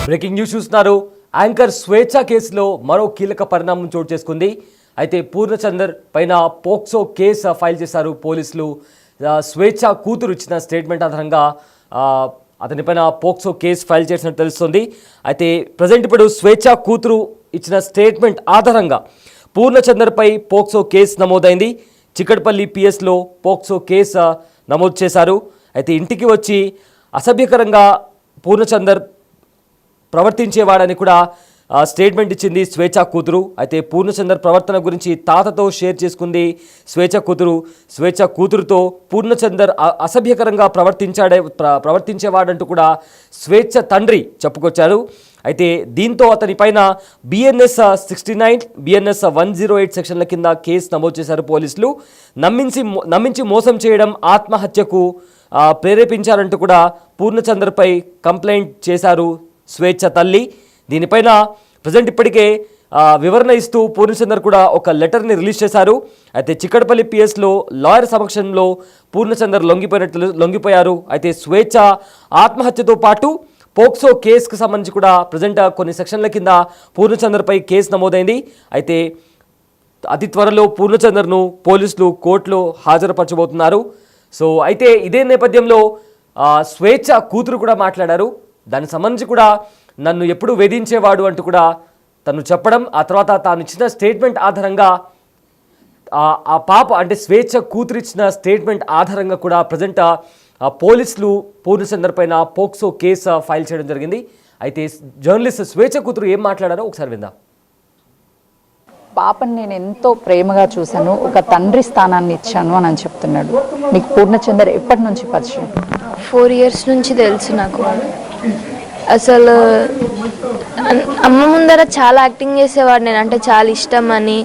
Breaking news చూస్తున్నారు. Anchor స్వేచ్ఛ కేసులో మరో కీలక పరిణామం చోటు చేసుకుంది. అయితే పూర్ణచందర్ పైన పోక్సో కేసు ఫైల్ చేశారు పోలీసులు. స్వేచ్ఛ కూతురు ఇచ్చిన స్టేట్మెంట్ ఆధారంగా అతనిపైన పోక్సో కేసు ఫైల్ చేసినట్టు తెలుస్తుంది. అయితే ప్రజెంట్ ఇప్పుడు స్వేచ్ఛ కూతురు ఇచ్చిన స్టేట్మెంట్ ఆధారంగా పూర్ణచందర్పై పోక్సో కేసు నమోదైంది. చిక్కడపల్లి పిఎస్లో పోక్సో కేసు నమోదు చేశారు. అయితే ఇంటికి వచ్చి అసభ్యకరంగా పూర్ణచందర్ ప్రవర్తించేవాడని కూడా స్టేట్మెంట్ ఇచ్చింది స్వేచ్ఛ కూతురు. అయితే పూర్ణచందర్ ప్రవర్తన గురించి తాతతో షేర్ చేసుకుంది స్వేచ్ఛ కూతురు. స్వేచ్ఛ కూతురుతో పూర్ణచందర్ అసభ్యకరంగా ప్రవర్తించేవాడంటూ కూడా స్వేచ్ఛ తండ్రి చెప్పుకొచ్చారు. అయితే దీంతో అతని పైన BNS 69, BNS 108 సెక్షన్ల కింద కేసు నమోదు చేశారు పోలీసులు. నమ్మించి మోసం చేయడం, ఆత్మహత్యకు ప్రేరేపించారంటూ కూడా పూర్ణచందర్పై కంప్లైంట్ చేశారు స్వేచ్ఛ తల్లి. దీనిపైన ప్రజెంట్ ఇప్పటికే వివరణ ఇస్తూ పూర్ణచందర్ కూడా ఒక లెటర్ని రిలీజ్ చేశారు. అయితే చిక్కడపల్లి పిఎస్లో లాయర్ సమక్షంలో పూర్ణచందర్ లొంగిపోయారు. అయితే స్వేచ్ఛ ఆత్మహత్యతో పాటు పోక్సో కేసుకు సంబంధించి కూడా ప్రజెంట్ కొన్ని సెక్షన్ల కింద పూర్ణచందర్పై కేసు నమోదైంది. అయితే అతి త్వరలో పూర్ణచందర్ను పోలీసులు కోర్టులో హాజరుపరచబోతున్నారు. సో అయితే ఇదే నేపథ్యంలో స్వేచ్ఛ కూతురు కూడా మాట్లాడారు. దానికి సంబంధించి కూడా నన్ను ఎప్పుడు వేధించేవాడు అంటూ కూడా తను చెప్పడం, ఆ తర్వాత తాను ఇచ్చిన స్టేట్మెంట్ ఆధారంగా ఆ పాప అంటే స్వేచ్ఛ కూతురు ఇచ్చిన స్టేట్మెంట్ ఆధారంగా కూడా ప్రజెంట్ పోలీసులు పూర్ణచందర్ పైన పోక్సో కేసు ఫైల్ చేయడం జరిగింది. అయితే జర్నలిస్ట్ స్వేచ్ఛ కూతురు ఏం మాట్లాడారో ఒకసారి విందాం. పాపని నేను ఎంతో ప్రేమగా చూశాను, ఒక తండ్రి స్థానాన్ని ఇచ్చాను అని చెప్తున్నాడు. మీకు పూర్ణచందర్ ఎప్పటి నుంచి పరిచయం? 4 years నుంచి తెలుసు నాకు. అసలు అమ్మ ముందర చాలా యాక్టింగ్ చేసేవాడు. నేను అంటే చాలా ఇష్టం అని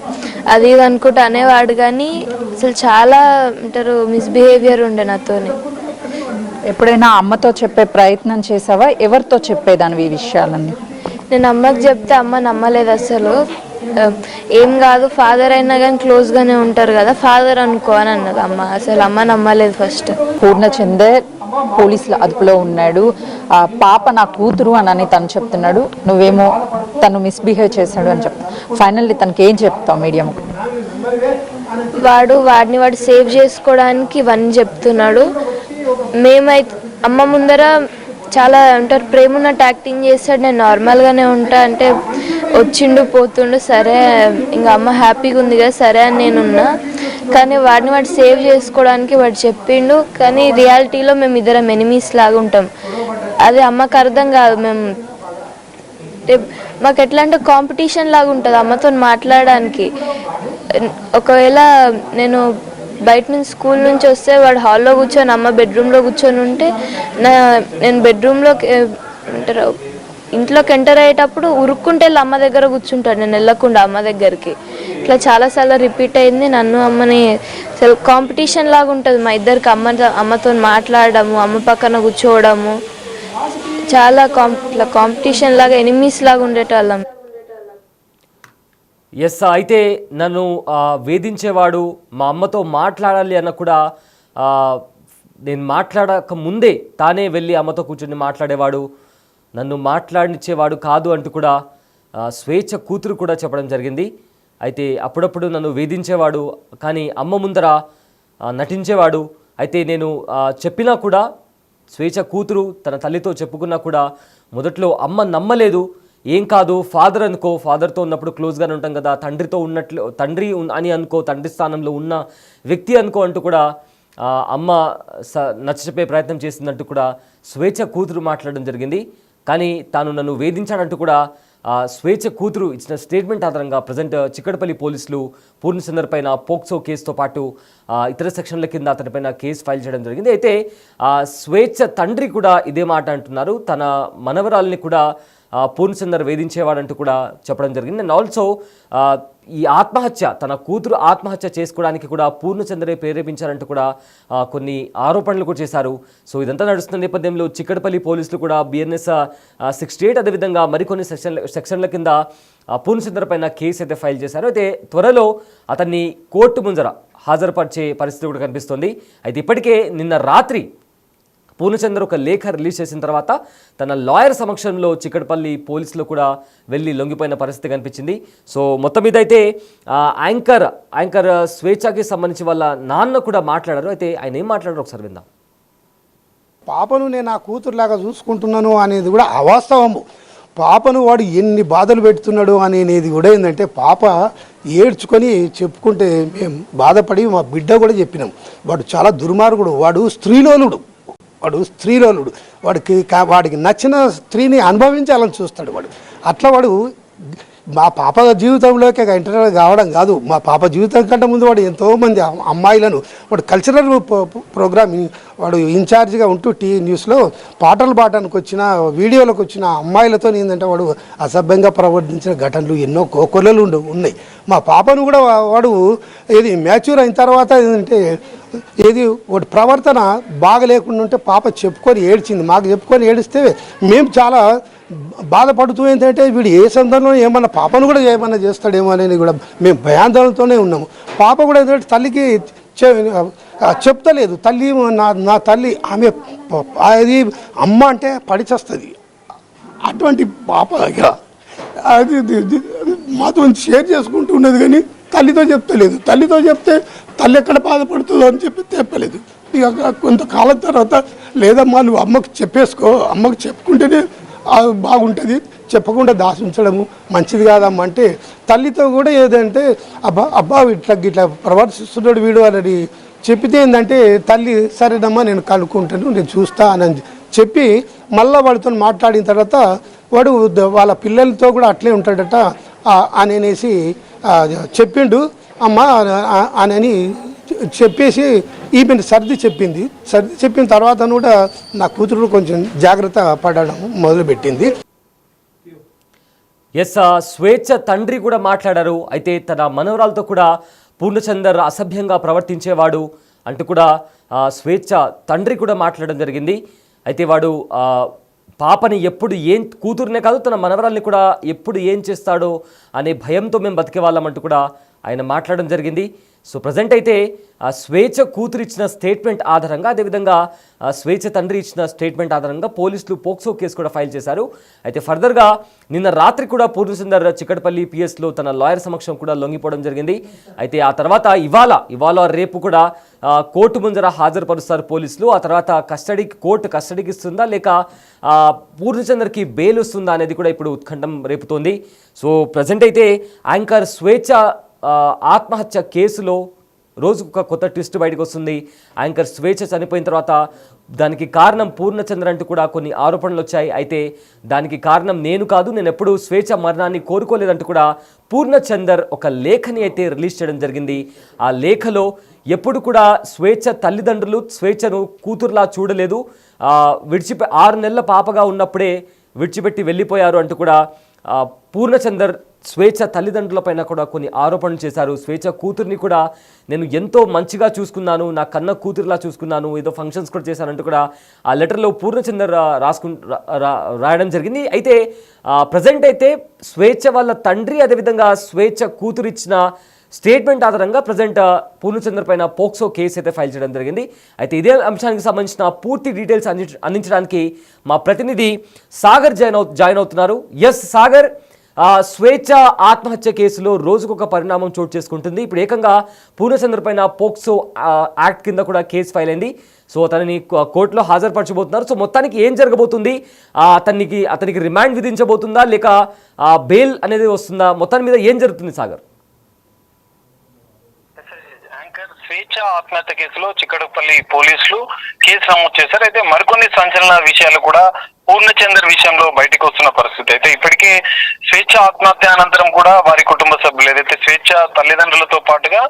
అది ఇది అనుకుంటూ అనేవాడు, కానీ అసలు చాలా అంటారు మిస్బిహేవియర్ ఉండే నాతోని. ఎప్పుడైనా అమ్మతో చెప్పే ప్రయత్నం చేసావా? ఎవరితో చెప్పేదానివి ఈ విషయాలన్నీ? నేను అమ్మకి చెప్తే అమ్మ నమ్మలేదు అసలు. ఏం కాదు, ఫాదర్ అయినా కానీ క్లోజ్గానే ఉంటారు కదా, ఫాదర్ అనుకో అని అన్నది అమ్మ. అసలు అమ్మ నమ్మలేదు ఫస్ట్. పూర్ణచందర్ పోలీసుల అదుపులో ఉన్నాడు, పాప నా కూతురు అని తను చెప్తున్నాడు, నువ్వేమో తను మిస్బిహేవ్ చేశాడు అని చెప్తావు. ఫైనల్లీ తనకి ఏం చెప్తావు మీడియం? వాడిని సేవ్ చేసుకోవడానికి ఇవన్నీ చెప్తున్నాడు. మేమైతే అమ్మ ముందర చాలా అంటారు ప్రేమ ఉన్నట్టు యాక్టింగ్ చేస్తాడు. నేను నార్మల్గానే ఉంటా అంటే వచ్చిండు పోతుండు, సరే ఇంకా అమ్మ హ్యాపీగా ఉంది కదా సరే అని నేనున్నా. కానీ వాడిని సేవ్ చేసుకోవడానికి వాడు చెప్పిండు, కానీ రియాలిటీలో మేము ఇద్దరం ఎనిమీస్ లాగా ఉంటాం. అది అమ్మకు అర్థం కాదు. మాకు ఎట్లా అంటే కాంపిటీషన్ లాగా ఉంటుంది అమ్మతో మాట్లాడడానికి. ఒకవేళ నేను బయట నుంచి స్కూల్ నుంచి వస్తే వాడు హాల్లో కూర్చొని అమ్మ బెడ్రూమ్లో కూర్చొని ఉంటే నేను బెడ్రూమ్లోకి అంటారు ఇంట్లోకి ఎంటర్ అయ్యేటప్పుడు ఉరుక్కుంటే వెళ్ళి అమ్మ దగ్గర కూర్చుంటాడు, నేను వెళ్ళకుండా అమ్మ దగ్గరికి. ఇట్లా చాలాసార్లు రిపీట్ అయింది. నన్ను అమ్మని అసలు కాంపిటీషన్ లాగా ఉంటుంది మా ఇద్దరికి. అమ్మతో మాట్లాడము, అమ్మ పక్కన కూర్చోవడము, చాలా కాంపిటీషన్ లాగా ఎనిమీస్ లాగా ఉండేటోళ్ళం. ఎస్, అయితే నన్ను వేధించేవాడు, మా అమ్మతో మాట్లాడాలి అన్న కూడా నేను మాట్లాడక ముందే తానే వెళ్ళి అమ్మతో కూర్చొని మాట్లాడేవాడు, నన్ను మాట్లాడించేవాడు కాదు అంటూ కూడా స్వేచ్ఛ కూతురు కూడా చెప్పడం జరిగింది. అయితే అప్పుడప్పుడు నన్ను వేధించేవాడు, కానీ అమ్మ ముందర నటించేవాడు. అయితే నేను చెప్పినా కూడా స్వేచ్ఛ కూతురు తన తల్లితో చెప్పుకున్నా కూడా మొదట్లో అమ్మ నమ్మలేదు. ఏం కాదు, ఫాదర్ అనుకో, ఫాదర్తో ఉన్నప్పుడు క్లోజ్గానే ఉంటాం కదా, తండ్రితో ఉన్నట్లు తండ్రి అని అనుకో, తండ్రి స్థానంలో ఉన్న వ్యక్తి అనుకో అంటూ కూడా అమ్మ నచ్చచెప్పే ప్రయత్నం చేసిందంటూ కూడా స్వేచ్ఛ కూతురు మాట్లాడడం జరిగింది. కానీ తాను నన్ను వేధించాడంటూ కూడా స్వేచ్ఛ కూతురు ఇచ్చిన స్టేట్మెంట్ ఆధారంగా ప్రజెంట్ చిక్కడపల్లి పోలీసులు పూర్ణచందర్ పైన పోక్సో కేసుతో పాటు ఇతర సెక్షన్ల కింద అతనిపైన కేసు ఫైల్ చేయడం జరిగింది. అయితే స్వేచ్ఛ తండ్రి కూడా ఇదే మాట అంటున్నారు. తన మనవరాల్ని కూడా పూర్ణచందర్ వేధించేవాడంటూ కూడా చెప్పడం జరిగింది. అండ్ ఆల్సో ఈ ఆత్మహత్య, తన కూతురు ఆత్మహత్య చేసుకోవడానికి కూడా పూర్ణచందరే ప్రేరేపించారంటూ కూడా కొన్ని ఆరోపణలు కూడా చేశారు. సో ఇదంతా నడుస్తున్న నేపథ్యంలో చిక్కడపల్లి పోలీసులు కూడా BNS 68 అదేవిధంగా మరికొన్ని సెక్షన్ల కింద పూర్ణచందర్ పైన కేసు అయితే ఫైల్ చేశారు. అయితే త్వరలో అతన్ని కోర్టు ముందర హాజరుపరిచే పరిస్థితి కూడా కనిపిస్తోంది. అయితే ఇప్పటికే నిన్న రాత్రి పూర్ణచంద్ర ఒక లేఖ రిలీజ్ చేసిన తర్వాత తన లాయర్ సమక్షంలో చిక్కడపల్లి పోలీసులు కూడా వెళ్ళి లొంగిపోయిన పరిస్థితి కనిపించింది. సో మొత్తం మీద అయితే యాంకర్ స్వేచ్ఛకి సంబంధించి వాళ్ళ నాన్న కూడా మాట్లాడారు. అయితే ఆయన ఏం మాట్లాడారు ఒకసారి విందాం. పాపను నేను నా కూతురులాగా చూసుకుంటున్నాను అనేది కూడా అవాస్తవము. పాపను వాడు ఎన్ని బాధలు పెడుతున్నాడు అనేది కూడా ఏంటంటే పాప ఏడ్చుకొని చెప్పుకుంటే మేము బాధపడి మా బిడ్డ కూడా చెప్పినాం. వాడు చాలా దుర్మార్గుడు, వాడు స్త్రీలోలుడు, వాడికి నచ్చిన స్త్రీని అనుభవించాలని చూస్తాడు వాడు. అట్లా వాడు మా పాప జీవితంలోకి ఎంటర్ కావడం కాదు, మా పాప జీవితం కంటే ముందు వాడు ఎంతోమంది అమ్మాయిలను వాడు కల్చరల్ ప్రోగ్రామ్ వాడు ఇన్ఛార్జిగా ఉంటూ న్యూస్లో పాటలు పాడడానికి వచ్చిన వీడియోలకు వచ్చిన అమ్మాయిలతో ఏంటంటే వాడు అసభ్యంగా ప్రవర్తించిన ఘటనలు ఎన్నో కోకొల్లలు ఉన్నాయి. మా పాపను కూడా వాడు ఏది మ్యాచ్యూర్ అయిన తర్వాత ఏంటంటే వాడి ప్రవర్తన బాగా లేకుండా ఉంటే పాప చెప్పుకొని ఏడ్చింది. మాకు చెప్పుకొని ఏడిస్తే మేము చాలా బాధపడుతూ ఏంటంటే వీడు ఏ సందర్భంలో ఏమన్నా పాపను కూడా ఏమన్నా చేస్తాడేమో అనేది కూడా మేము భయాందోళనతోనే ఉన్నాము. పాప కూడా ఏంటంటే తల్లికి చెప్తలేదు. తల్లి నా తల్లి ఆమె అది అమ్మ అంటే పడిచేస్తుంది. అటువంటి పాప అది మాతో షేర్ చేసుకుంటూ ఉన్నది కానీ తల్లితో చెప్తలేదు. తల్లితో చెప్తే తల్లి ఎక్కడ బాధపడుతుందో అని చెప్పలేదు. ఇక కొంతకాలం తర్వాత లేదమ్మా నువ్వు అమ్మకు చెప్పేసుకో, అమ్మకు చెప్పుకుంటేనే బాగుంటుంది, చెప్పకుండా దాచి ఉంచడము మంచిది కాదమ్మా అంటే తల్లితో కూడా ఏదంటే అబ్బా ఇట్లా ప్రవర్తిస్తున్నాడు వీడు అని చెప్పితే ఏంటంటే తల్లి సరేనమ్మా నేను కనుక్కుంటాను, నేను చూస్తా అని చెప్పి మళ్ళీ వాడితో మాట్లాడిన తర్వాత వాడు వాళ్ళ పిల్లలతో కూడా అట్లే ఉంటాడట అనేసి చెప్పిండు అమ్మ అని చెప్పేసి ఈమెను సర్ది చెప్పిన తర్వాత కూడా నా కూతురు కొంచెం జాగ్రత్త పడడం మొదలుపెట్టింది. స్వేచ్ఛ తండ్రి కూడా మాట్లాడారు. అయితే తన మనవరాలతో కూడా పూర్ణచందర్ అసభ్యంగా ప్రవర్తించేవాడు అంటూ కూడా స్వేచ్ఛ తండ్రి కూడా మాట్లాడడం జరిగింది. అయితే వాడు పాపని ఎప్పుడు కూతురునే కాదు తన మనవరాల్ని కూడా ఎప్పుడు ఏం చేస్తాడో అనే భయంతో మేము బతికే వాళ్ళమంటూ కూడా ఆయన మాట్లాడడం జరిగింది. సో ప్రజెంట్ అయితే స్వేచ్ఛ కూతురు ఇచ్చిన స్టేట్మెంట్ ఆధారంగా అదేవిధంగా స్వేచ్ఛ తండ్రి ఇచ్చిన స్టేట్మెంట్ ఆధారంగా పోలీసులు పోక్సో కేసు కూడా ఫైల్ చేశారు. అయితే ఫర్దర్గా నిన్న రాత్రి కూడా పూర్ణచందర్ చిక్కడపల్లి పిఎస్లో తన లాయర్ సమక్షం కూడా లొంగిపోవడం జరిగింది. అయితే ఆ తర్వాత ఇవాళ రేపు కూడా కోర్టు ముందర హాజరుపరుస్తారు పోలీసులు. ఆ తర్వాత కోర్టు కస్టడీకి ఇస్తుందా లేక పూర్ణచందర్కి బెయిల్ వస్తుందా అనేది కూడా ఇప్పుడు ఉత్కంఠం రేపుతోంది. సో ప్రజెంట్ అయితే యాంకర్ స్వేచ్ఛ ఆత్మహత్య కేసులో రోజుకొక కొత్త ట్విస్ట్ బయటకు వస్తుంది. యాంకర్ స్వేచ్ఛ చనిపోయిన తర్వాత దానికి కారణం పూర్ణచంద్ర అంటూ కూడా కొన్ని ఆరోపణలు వచ్చాయి. అయితే దానికి కారణం నేను కాదు, నేను ఎప్పుడు స్వేచ్ఛ మరణాన్ని కోరుకోలేదంటూ కూడా పూర్ణచందర్ ఒక లేఖని అయితే రిలీజ్ చేయడం జరిగింది. ఆ లేఖలో ఎప్పుడు కూడా స్వేచ్ఛ తల్లిదండ్రులు స్వేచ్ఛను కూతురులా చూడలేదు, 6 నెలల పాపగా ఉన్నప్పుడే విడిచిపెట్టి వెళ్ళిపోయారు అంటూ కూడా పూర్ణచందర్ స్వేచ్ఛ తల్లిదండ్రులపైన కూడా కొన్ని ఆరోపణలు చేశారు. స్వేచ్ఛ కూతుర్ని కూడా నేను ఎంతో మంచిగా చూసుకున్నాను, నా కన్న కూతురులా చూసుకున్నాను, ఏదో ఫంక్షన్స్ కూడా చేశానంటూ కూడా ఆ లెటర్లో పూర్ణచందర్ రాయడం జరిగింది. అయితే ప్రజెంట్ అయితే స్వేచ్ఛ వాళ్ళ తండ్రి అదేవిధంగా స్వేచ్ఛ కూతురు ఇచ్చిన స్టేట్మెంట్ ఆధారంగా ప్రజెంట్ పూర్ణచందర్ పైన పోక్సో కేసు అయితే ఫైల్ చేయడం జరిగింది. అయితే ఇదే అంశానికి సంబంధించిన పూర్తి డీటెయిల్స్ అందించడానికి మా ప్రతినిధి సాగర్ జాయిన్ అవుతున్నారు. సాగర్, స్వేచ్ఛ ఆత్మహత్య కేసులో రోజుకొక పరిణామం చోటు చేసుకుంటుంది. ఇప్పుడు ఏకంగా పూర్ణచంద్ర పైన పోక్సో యాక్ట్ కింద కూడా కేసు ఫైల్ అయింది. సో అతనిని కోర్టులో హాజరుపరచబోతున్నారు. సో మొత్తానికి ఏం జరగబోతుంది? అతనికి రిమాండ్ విధించబోతుందా లేక బెయిల్ అనేది వస్తుందా? మొత్తాన్ని మీద ఏం జరుగుతుంది సాగర్? స్వేచ్ఛ ఆత్మహత్య కేసులో చిక్కడపల్లి పోలీసులు కేసు నమోదు చేశారు. అయితే మరికొన్ని సంచలన విషయాలు కూడా పూర్ణచందర్ విషయంలో బయటకు వస్తున్న పరిస్థితి. అయితే ఇప్పటికే స్వేచ్ఛ ఆత్మహత్య అనంతరం కూడా వారి కుటుంబ సభ్యులు ఏదైతే స్వేచ్ఛ తల్లిదండ్రులతో పాటుగా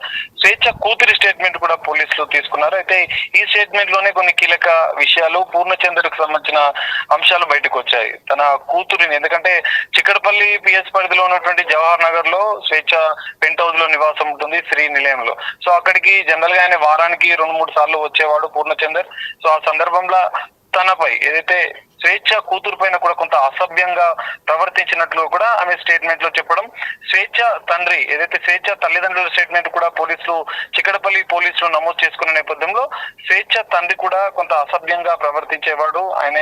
స్వేచ్ఛ కూతురి స్టేట్మెంట్ కూడా పోలీసులు తీసుకున్నారు. అయితే ఈ స్టేట్మెంట్ లోనే కొన్ని కీలక విషయాలు పూర్ణచందర్ కు సంబంధించిన అంశాలు బయటకు వచ్చాయి. తన కూతురిని, ఎందుకంటే చిక్కడపల్లి పిఎస్ పరిధిలో ఉన్నటువంటి జవహర్ నగర్ లో స్వేచ్ఛ పెంట్ హౌస్ లో నివాసం ఉంటుంది, శ్రీ నిలయంలో. సో అక్కడికి జనరల్ గా ఆయన వారానికి 2-3 సార్లు వచ్చేవాడు పూర్ణచందర్. సో ఆ సందర్భంలో తనపై ఏదైతే స్వేచ్ఛ కూతురు పైన కూడా కొంత అసభ్యంగా ప్రవర్తించినట్లు కూడా ఆమె స్టేట్మెంట్ లో చెప్పడం, స్వేచ్ఛ తండ్రి ఏదైతే స్వేచ్ఛ తల్లిదండ్రుల స్టేట్మెంట్ కూడా పోలీసులు చిక్కడపల్లి పోలీసులు నమోదు చేసుకున్న నేపథ్యంలో స్వేచ్ఛ తండ్రి కూడా కొంత అసభ్యంగా ప్రవర్తించేవాడు, ఆయన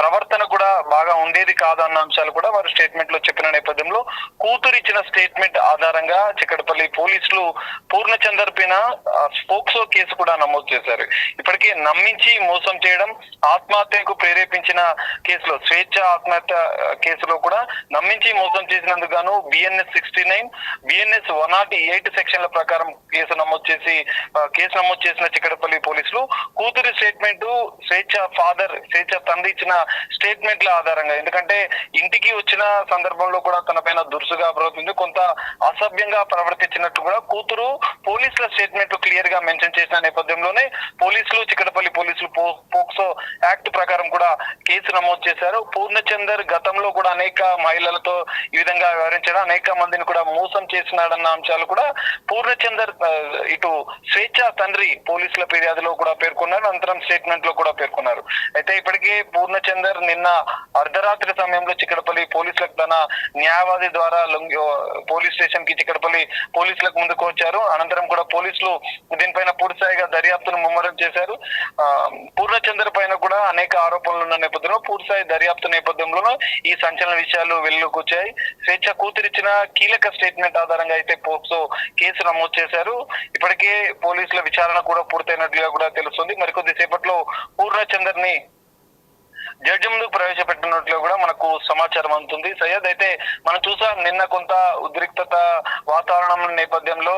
ప్రవర్తన కూడా బాగా ఉండేది కాదు అన్న అంశాలు కూడా వారు స్టేట్మెంట్ లో చెప్పిన నేపథ్యంలో కూతురు ఇచ్చిన స్టేట్మెంట్ ఆధారంగా చిక్కడపల్లి పోలీసులు పూర్ణచందర్ పైన పోక్సో కేసు కూడా నమోదు చేశారు. ఇప్పటికే నమ్మించి మోసం చేయడం, ఆత్మహత్యకు ప్రేరేపించిన కేసులో స్వేచ్ఛ ఆత్మహత్య కేసులో కూడా నమ్మించి మోసం చేసినందుకు గాను BNS 69, BNS 108 సెక్షన్ల ప్రకారం కేసు నమోదు చేసిన చిక్కడపల్లి పోలీసులు కూతురి స్టేట్మెంట్ స్వేచ్ఛ తండ్రి ఇచ్చిన స్టేట్మెంట్ల ఆధారంగా, ఎందుకంటే ఇంటికి వచ్చిన సందర్భంలో కూడా తన పైన దురుసుగా ప్రవర్తించి కొంత అసభ్యంగా ప్రవర్తించినట్టు కూడా కూతురు పోలీసుల స్టేట్మెంట్ క్లియర్ గా మెన్షన్ చేసిన నేపథ్యంలోనే పోలీసులు చిక్కడపల్లి పోలీసులు పోక్సో యాక్ట్ ప్రకారం కూడా కేసు నమోదు చేశారు. పూర్ణచందర్ గతంలో కూడా అనేక మహిళలతో ఈ విధంగా వ్యవహరించడం, అనేక మందిని కూడా మోసం చేసినాడన్న అంశాలు కూడా పూర్ణచందర్ ఇటు స్వేచ్ఛ తండ్రి పోలీసుల ఫిర్యాదులో కూడా పేర్కొన్నారు, అనంతరం స్టేట్మెంట్ లో కూడా పేర్కొన్నారు. అయితే ఇప్పటికే పూర్ణచందర్ నిన్న అర్ధరాత్రి సమయంలో చిక్కడపల్లి పోలీసులకు తన న్యాయవాది ద్వారా పోలీస్ స్టేషన్ కి చిక్కడపల్లి పోలీసులకు ముందుకు వచ్చారు. అనంతరం కూడా పోలీసులు దీనిపైన పూర్తిస్థాయిగా దర్యాప్తును ముమ్మరం చేశారు. పూర్ణచందర్ పైన కూడా అనేక ఆరోపణలు ఉన్న నేపథ్యంలో పూర్తిస్థాయి దర్యాప్తు నేపథ్యంలో ఈ సంచలన విషయాలు వెలుగులోకి వచ్చాయి. స్వేచ్ఛ కూతురిచ్చిన కీలక స్టేట్మెంట్ ఆధారంగా అయితే పోక్సో కేసు నమోదు చేశారు. ఇప్పటికే పోలీసుల విచారణ కూడా పూర్తయినట్లుగా కూడా తెలుస్తుంది. మరికొద్ది సేపట్లో పూర్ణచందర్ ని జడ్జి ముందుకు ప్రవేశపెట్టినట్లు కూడా మనకు సమాచారం అందుతుంది. సయ్యద్, అయితే మనం చూసాం నిన్న కొంత ఉద్రిక్తత వాతావరణం నేపథ్యంలో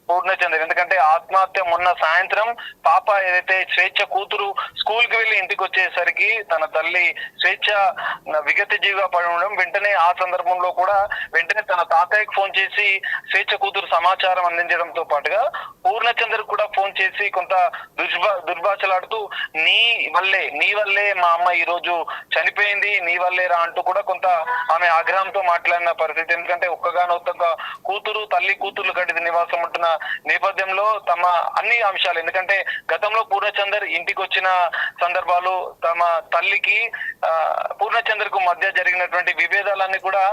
పూర్ణచందర్, ఎందుకంటే ఆత్మహత్య మొన్న సాయంత్రం పాప ఏదైతే స్వేచ్ఛ కూతురు స్కూల్ కి వెళ్లి ఇంటికి వచ్చేసరికి తన తల్లి స్వేచ్ఛ విగత జీవిగా పడి ఉండడం, వెంటనే ఆ సందర్భంలో కూడా వెంటనే తన తాతయ్యకి ఫోన్ చేసి స్వేచ్ఛ కూతురు సమాచారం అందించడంతో పాటుగా పూర్ణచందర్ కూడా ఫోన్ చేసి కొంత దుర్భాషలాడుతూ నీ వల్లే మా అమ్మ ఈ రోజు చనిపోయింది, నీ వల్లేరా అంటూ కూడా కొంత ఆమె ఆగ్రహంతో మాట్లాడిన పరిస్థితి. ఎందుకంటే ఒక్కగానొక్క కూతురు, తల్లి కూతుర్లు గడిది నివాసం ఉంటున్న నేపథ్యంలో తమ అన్ని అంశాలు, ఎందుకంటే గతంలో పూర్ణచందర్ ఇంటికి వచ్చిన సందర్భాలు, తమ తల్లికి పూర్ణచందర్ కు మధ్య జరిగినటువంటి విభేదాలన్నీ కూడా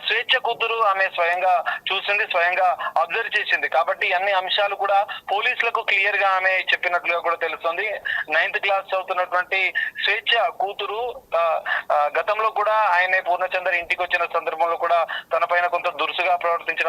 స్వేచ్ఛ కూతురు ఆమె స్వయంగా చూసింది, స్వయంగా అబ్జర్వ్ చేసింది. కాబట్టి అన్ని అంశాలు కూడా పోలీసులకు క్లియర్ గా ఆమె చెప్పినట్లుగా కూడా తెలుస్తుంది. 9th క్లాస్ చదువుతున్నటువంటి స్వేచ్ఛ కూతురు గతంలో కూడా ఆయనే పూర్ణచందర్ ఇంటికి వచ్చిన సందర్భంలో కూడా తన పైన కొంత దురుసుగా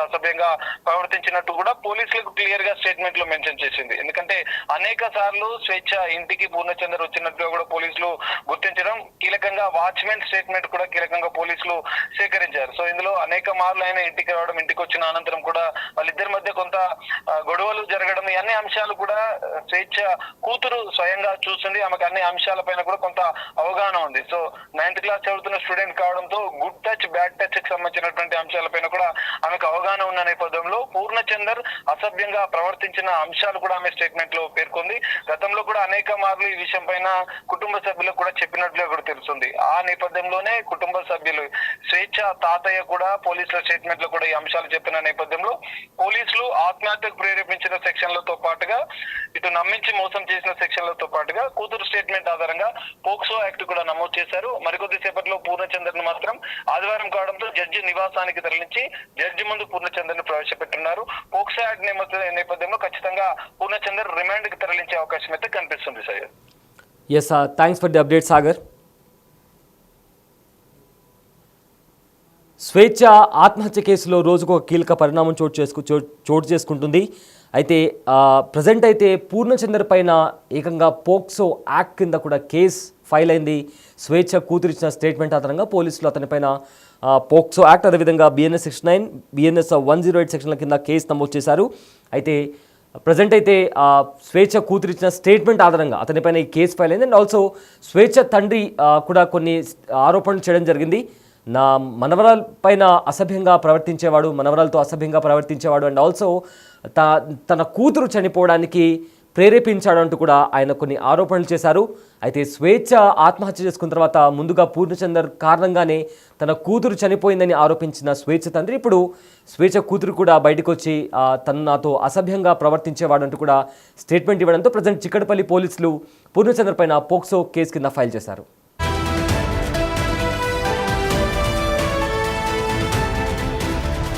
అసభ్యంగా ప్రవర్తించినట్టు కూడా పోలీసులకు క్లియర్ గా స్టేట్మెంట్ లో మెన్షన్ చేసింది. ఎందుకంటే అనేక సార్లు స్వేచ్ఛ ఇంటికి పూర్ణచందర్ వచ్చినట్టుగా కూడా పోలీసులు గుర్తించడం, కీలకంగా వాచ్మెన్ స్టేట్మెంట్ కూడా కీలకంగా పోలీసులు సేకరించారు. సో ఇందులో అనేక మార్లు ఆయన ఇంటికి రావడం, ఇంటికి వచ్చిన అనంతరం కూడా వాళ్ళిద్దరి మధ్య కొంత గొడవలు జరగడం, ఈ అన్ని అంశాలు కూడా స్వేచ్ఛ కూతురు స్వయంగా చూస్తుంది. ఆమెకు అన్ని అంశాల పైన కూడా కొంత అవగాహన ఉంది. సో 9th క్లాస్ చదువుతున్న స్టూడెంట్ కావడంతో గుడ్ టచ్, బ్యాడ్ టచ్ కి సంబంధించినటువంటి అంశాలపైన కూడా ఆమెకు అవగాహన ఉన్న నేపథ్యంలో పూర్ణచందర్ అసభ్యంగా ప్రవర్తించిన అంశాలు కూడా ఆమె స్టేట్మెంట్ లో పేర్కొంది. గతంలో కూడా అనేక మార్లు ఈ విషయం పైన కుటుంబ సభ్యులకు కూడా చెప్పినట్లుగా కూడా తెలుస్తుంది. ఆ నేపథ్యంలోనే కుటుంబ సభ్యులు స్వేచ్ఛ తాతయ్య కూడా పోలీసుల స్టేట్మెంట్ లో కూడా ఈ అంశాలు చెప్పిన నేపథ్యంలో పోలీసులు ఆత్మహత్యకు ప్రేరేపించిన సెక్షన్లతో పాటుగా ఇటు నమ్మించి మోసం చేసిన సెక్షన్లతో పాటుగా కూతురు స్టేట్మెంట్ ఆధారంగా పోక్సో యాక్ట్ కూడా నమోదు చేశారు. మరికొద్ది సేపట్లో పూర్ణచందర్ ను మాత్రం ఆదివారం కావడంతో జడ్జి నివాసానికి తరలించి జడ్జి ముందు పూర్ణచందర్ ను ప్రవేశపెట్టున్నారు. పోక్సో యాక్ట్ నేపథ్యంలో ఖచ్చితంగా పూర్ణచందర్ రిమాండ్ కి తరలించే అవకాశం అయితే కనిపిస్తుంది. Syed, yes, thanks for the update Sagar. స్వేచ్ఛ ఆత్మహత్య కేసులో రోజుకు ఒక కీలక పరిణామం చోటు చేసుకుంటుంది. అయితే ప్రజెంట్ అయితే పూర్ణచందర్ పైన ఏకంగా పోక్సో యాక్ట్ కింద కూడా కేసు ఫైల్ అయింది. స్వేచ్ఛ కూతురిచ్చిన స్టేట్మెంట్ ఆధారంగా పోలీసులు అతనిపైన పోక్సో యాక్ట్, అదేవిధంగా BNS 69, BNS 108 సెక్షన్ల కింద కేసు నమోదు చేశారు. అయితే ప్రజెంట్ అయితే స్వేచ్ఛ కూతురిచ్చిన స్టేట్మెంట్ ఆధారంగా అతనిపైన ఈ కేసు ఫైల్ అయింది. అండ్ ఆల్సో స్వేచ్ఛ తండ్రి కూడా కొన్ని ఆరోపణలు చేయడం జరిగింది. నా మనవరాల పైన అసభ్యంగా ప్రవర్తించేవాడు, మనవరాలతో అసభ్యంగా ప్రవర్తించేవాడు, అండ్ ఆల్సో తన కూతురు చనిపోవడానికి ప్రేరేపించాడు అంటూ కూడా ఆయన కొన్ని ఆరోపణలు చేశారు. అయితే స్వేచ్ఛ ఆత్మహత్య చేసుకున్న తర్వాత ముందుగా పూర్ణచందర్ కారణంగానే తన కూతురు చనిపోయిందని ఆరోపించిన స్వేచ్ఛ తండ్రి ఇప్పుడు స్వేచ్ఛ కూతురు కూడా బయటకు వచ్చి తను నాతో అసభ్యంగా ప్రవర్తించేవాడు అంటూ కూడా స్టేట్మెంట్ ఇవ్వడంతో ప్రజెంట్ చిక్కడపల్లి పోలీసులు పూర్ణచందర్ పైన పోక్సో కేసు కింద ఫైల్ చేశారు.